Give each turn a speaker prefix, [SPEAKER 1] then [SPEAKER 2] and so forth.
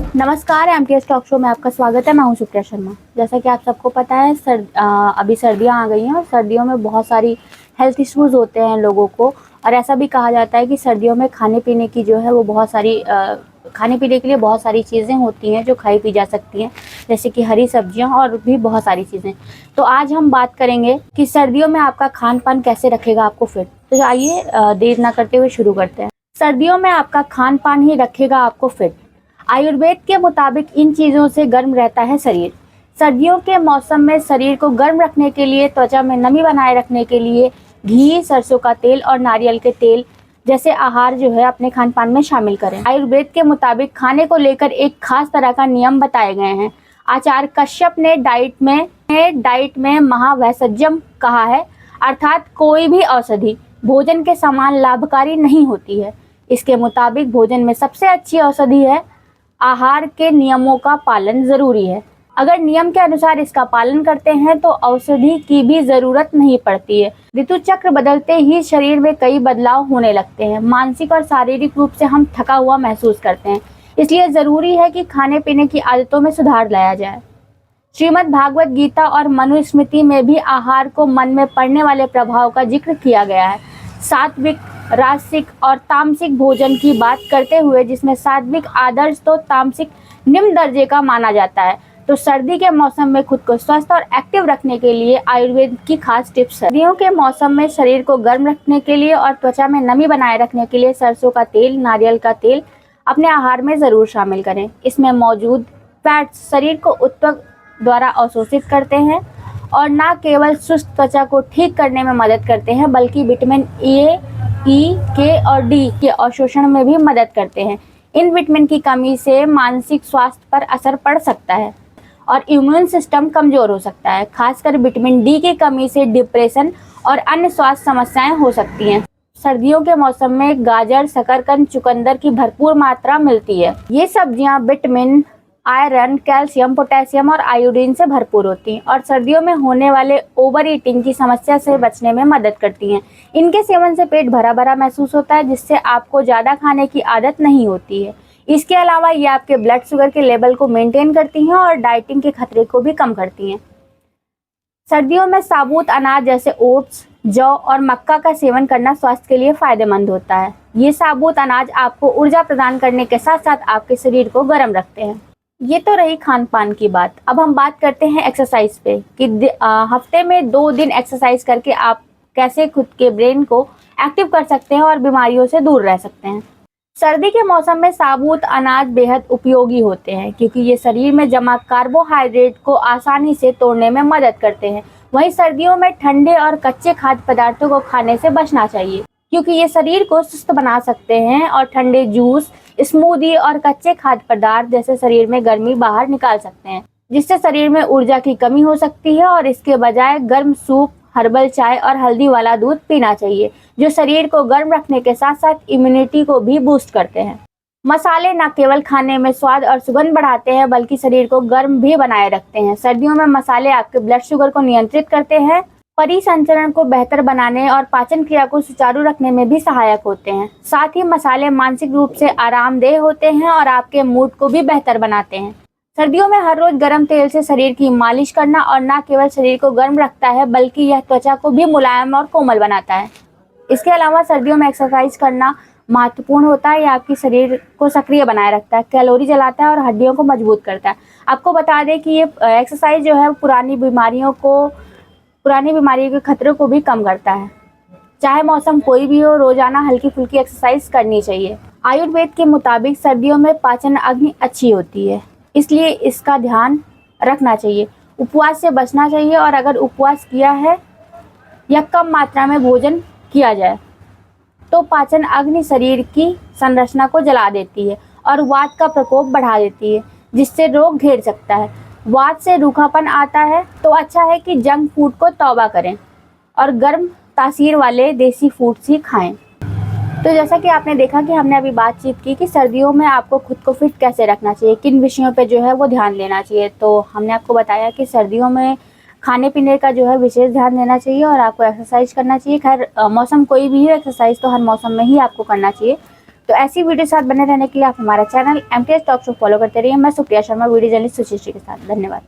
[SPEAKER 1] नमस्कार, MTS talk show में आपका स्वागत है। मैं हूं सुप्रिया शर्मा। जैसा कि आप सबको पता है अभी सर्दियां आ गई हैं और सर्दियों में बहुत सारी हेल्थ इश्यूज होते हैं लोगों को। और ऐसा भी कहा जाता है कि सर्दियों में खाने पीने की जो है वो बहुत सारी खाने पीने के लिए बहुत सारी चीज़ें होती हैं जो खाई पी जा सकती हैं, जैसे कि हरी सब्जियां और भी बहुत सारी चीज़ें। तो आज हम बात करेंगे कि सर्दियों में आपका खान पान कैसे रखेगा आपको फिट। तो आइए देर ना करते हुए शुरू करते हैं। सर्दियों में आपका खान पान ही रखेगा आपको फिट। आयुर्वेद के मुताबिक इन चीज़ों से गर्म रहता है शरीर। सर्दियों के मौसम में शरीर को गर्म रखने के लिए, त्वचा में नमी बनाए रखने के लिए घी, सरसों का तेल और नारियल के तेल जैसे आहार जो है अपने खान पान में शामिल करें। आयुर्वेद के मुताबिक खाने को लेकर एक खास तरह का नियम बताए गए हैं। आचार्य कश्यप ने डाइट में महावैसज्यम कहा है, अर्थात कोई भी औषधि भोजन के समान लाभकारी नहीं होती है। इसके मुताबिक भोजन में सबसे अच्छी औषधि है। आहार के नियमों का पालन जरूरी है। अगर नियम के अनुसार इसका पालन करते हैं तो औषधि की भी जरूरत नहीं पड़ती है। ऋतु चक्र बदलते ही शरीर में कई बदलाव होने लगते हैं। मानसिक और शारीरिक रूप से हम थका हुआ महसूस करते हैं, इसलिए जरूरी है कि खाने पीने की आदतों में सुधार लाया जाए। श्रीमद् भागवत गीता और मनुस्मृति में भी आहार को मन में पड़ने वाले प्रभाव का जिक्र किया गया है। सात्विक, राजसिक और तामसिक भोजन की बात करते हुए, जिसमें सात्विक आदर्श तो तामसिक निम्न दर्जे का माना जाता है। तो सर्दी के मौसम में खुद को स्वस्थ और एक्टिव रखने के लिए आयुर्वेद की खास टिप्स है। सर्दियों के मौसम में शरीर को गर्म रखने के लिए और त्वचा में नमी बनाए रखने के लिए सरसों का तेल, नारियल का तेल अपने आहार में जरूर शामिल करें। इसमें मौजूद फैट्स शरीर को उत्तक द्वारा अवशोषित करते हैं और न केवल सुस्त त्वचा को ठीक करने में मदद करते हैं, बल्कि विटामिन ए, ई, के और डी के अवशोषण में भी मदद करते हैं। इन विटामिन की कमी से मानसिक स्वास्थ्य पर असर पड़ सकता है और इम्यून सिस्टम कमजोर हो सकता है। खासकर विटामिन डी की कमी से डिप्रेशन और अन्य स्वास्थ्य समस्याएं हो सकती हैं। सर्दियों के मौसम में गाजर, शकरकंद, चुकंदर की भरपूर मात्रा मिलती है। ये सब्जियां विटामिन, आयरन, कैल्शियम, पोटेशियम और आयोडीन से भरपूर होती हैं और सर्दियों में होने वाले ओवर ईटिंग की समस्या से बचने में मदद करती हैं। इनके सेवन से पेट भरा भरा महसूस होता है, जिससे आपको ज़्यादा खाने की आदत नहीं होती है। इसके अलावा ये आपके ब्लड शुगर के लेवल को मेंटेन करती हैं और डाइटिंग के खतरे को भी कम करती हैं। सर्दियों में साबुत अनाज जैसे ओट्स, जौ और मक्का का सेवन करना स्वास्थ्य के लिए फायदेमंद होता है। ये साबुत अनाज आपको ऊर्जा प्रदान करने के साथ साथ आपके शरीर को गर्म रखते हैं। ये तो रही खान पान की बात। अब हम बात करते हैं एक्सरसाइज पे कि हफ्ते में 2 दिन एक्सरसाइज करके आप कैसे खुद के ब्रेन को एक्टिव कर सकते हैं और बीमारियों से दूर रह सकते हैं। सर्दी के मौसम में साबुत अनाज बेहद उपयोगी होते हैं, क्योंकि ये शरीर में जमा कार्बोहाइड्रेट को आसानी से तोड़ने में मदद करते हैं। वहीं सर्दियों में ठंडे और कच्चे खाद्य पदार्थों को खाने से बचना चाहिए, क्योंकि ये शरीर को सुस्त बना सकते हैं और ठंडे जूस, स्मूदी और कच्चे खाद्य पदार्थ जैसे शरीर में गर्मी बाहर निकाल सकते हैं, जिससे शरीर में ऊर्जा की कमी हो सकती है। और इसके बजाय गर्म सूप, हर्बल चाय और हल्दी वाला दूध पीना चाहिए, जो शरीर को गर्म रखने के साथ साथ इम्यूनिटी को भी बूस्ट करते हैं। मसाले न केवल खाने में स्वाद और सुगंध बढ़ाते हैं, बल्कि शरीर को गर्म भी बनाए रखते हैं। सर्दियों में मसाले आपके ब्लड शुगर को नियंत्रित करते हैं, परिसंचरण को बेहतर बनाने और पाचन क्रिया को सुचारू रखने में भी सहायक होते हैं। साथ ही मसाले मानसिक रूप से आरामदेह होते हैं और आपके मूड को भी बेहतर बनाते हैं। सर्दियों में हर रोज गर्म तेल से शरीर की मालिश करना और न केवल शरीर को गर्म रखता है, बल्कि यह त्वचा को भी मुलायम और कोमल बनाता है। इसके अलावा सर्दियों में एक्सरसाइज करना महत्वपूर्ण होता है। यह आपके शरीर को सक्रिय बनाए रखता है, कैलोरी जलाता है और हड्डियों को मजबूत करता है। आपको बता दें कि ये एक्सरसाइज जो है पुरानी बीमारियों के खतरों को भी कम करता है। चाहे मौसम कोई भी हो, रोजाना हल्की फुल्की एक्सरसाइज करनी चाहिए। आयुर्वेद के मुताबिक सर्दियों में पाचन अग्नि अच्छी होती है, इसलिए इसका ध्यान रखना चाहिए। उपवास से बचना चाहिए और अगर उपवास किया है या कम मात्रा में भोजन किया जाए तो पाचन अग्नि शरीर की संरचना को जला देती है और वात का प्रकोप बढ़ा देती है, जिससे रोग घेर सकता है। वात से रूखापन आता है, तो अच्छा है कि जंक फूड को तौबा करें और गर्म तासीर वाले देसी फूड्स ही खाएं। तो जैसा कि आपने देखा कि हमने अभी बातचीत की कि सर्दियों में आपको खुद को फिट कैसे रखना चाहिए, किन विषयों पे जो है वो ध्यान देना चाहिए। तो हमने आपको बताया कि सर्दियों में खाने पीने का जो है विशेष ध्यान देना चाहिए और आपको एक्सरसाइज करना चाहिए। खैर मौसम कोई भी हो, एक्सरसाइज तो हर मौसम में ही आपको करना चाहिए। तो ऐसी वीडियो के साथ बने रहने के लिए आप हमारा channel MTS talk show follow करते रहिए। मैं सुप्रिया शर्मा, वीडियो जर्नलिस्ट सुशील के साथ। धन्यवाद।